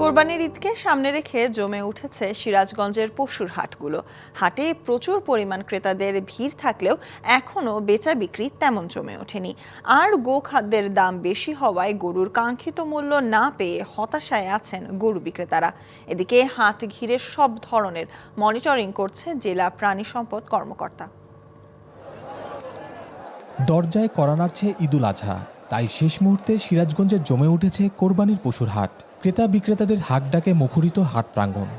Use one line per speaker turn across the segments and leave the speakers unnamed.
কোরবানির ঈদকে সামনে রেখে জমে উঠেছে সিরাজগঞ্জের পশুর হাটগুলো। হাটে প্রচুর পরিমাণ ক্রেতাদের ভিড় থাকলেও এখনও বেচা বিক্রি তেমন জমে ওঠেনি। আর গোখাদ্যের দাম বেশি হওয়ায় গরুর কাঙ্ক্ষিত মূল্য না পেয়ে হতাশায় আছেন গরু বিক্রেতারা। এদিকে হাট ঘিরে সব ধরনের মনিটরিং করছে জেলা প্রাণী সম্পদ কর্মকর্তা।
দরজায় কড়া নাড়ছে ঈদুল আজহা, তাই শেষ মুহূর্তে সিরাজগঞ্জে জমে উঠেছে কোরবানির পশুর হাট। ক্রেতা বিক্রেতাদের হাক ডাকে মুখরিত হাট প্রাঙ্গণ।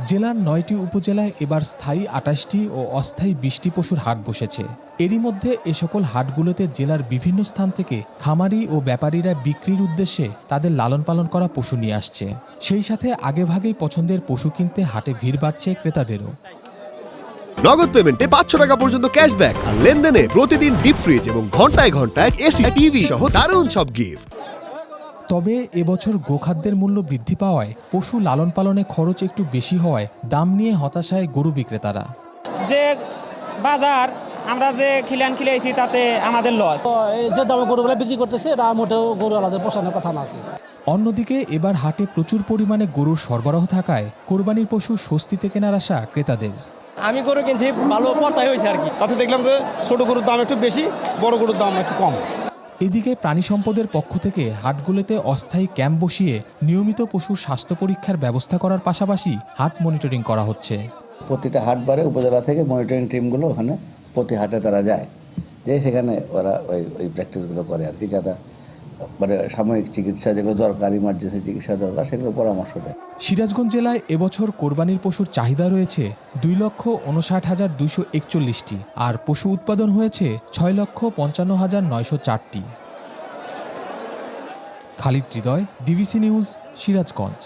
জেলার ৯টি উপজেলায় এবার স্থায়ী ২৮টি ও অস্থায়ী ২০টি পশুর হাট বসেছে। এরই মধ্যে এ সকল হাটগুলোতে জেলার বিভিন্ন স্থান থেকে খামারি ও ব্যাপারীরা বিক্রির উদ্দেশ্যে তাদের লালন পালন করা পশু নিয়ে আসছে। সেই সাথে আগেভাগেই পছন্দের পশু কিনতে হাটে ভিড় বাড়ছে ক্রেতাদেরও।
নগদ পেমেন্টে ৫০০ টাকা পর্যন্ত ক্যাশব্যাক আর লেনদেনে প্রতিদিন ডিপ ফ্রিজ এবং ঘন্টায় ঘন্টায় এসি টিভি সহ দারুণ সব গিফট।
তবে এবছর গোখাদ্যের মূল্য বৃদ্ধি পাওয়ায় পশু লালন পালনে খরচ একটু বেশি হওয়ায় দাম নিয়ে হতাশায় গরু বিক্রেতারা।
যে বাজার আমরা যে খিলাইছি তাতে আমাদের লস।
যে দামে গরুগুলো বিক্রি করতেছে এটা মোটেও গরু আলাদা পোষানোর কথা না।
অন্যদিকে এবার হাটে প্রচুর পরিমাণে গরুর সরবরাহ থাকায় কোরবানির পশু স্বস্তিতে কেনার আশা ক্রেতাদের।
আমি গরু কিনছি, ভালো পর্তায় হয়েছে আর কি। তাতে দেখলাম যে ছোট গরুর দাম একটু বেশি, বড় গরুর দাম একটু কম।
এদিকে প্রাণী সম্পদের পক্ষ থেকে হাটগুলোতে অস্থায়ী ক্যাম্প বসিয়ে নিয়মিত পশুর স্বাস্থ্য পরীক্ষার ব্যবস্থা করার পাশাপাশি হাট মনিটরিং করা হচ্ছে।
প্রতিটা হাটবারে উপজেলা থেকে মনিটরিং টিমগুলো ওখানে প্রতি হাটে তারা যায়, যে সেখানে ওরা ওই প্র্যাকটিসগুলো করে আর কি, যাতে মানে সাময়িক চিকিৎসা যেগুলো দরকার, ইমার্জেন্সি চিকিৎসা দরকার, সেগুলো পরামর্শ দেয়।
সিরাজগঞ্জ জেলায় এবছর কোরবানির পশুর চাহিদা রয়েছে ২,৫৯,২৪১টি, আর পশু উৎপাদন হয়েছে ৬,৫৫,৯০৪টি। খালিদ হৃদয়, ডিবিসি নিউজ, সিরাজগঞ্জ।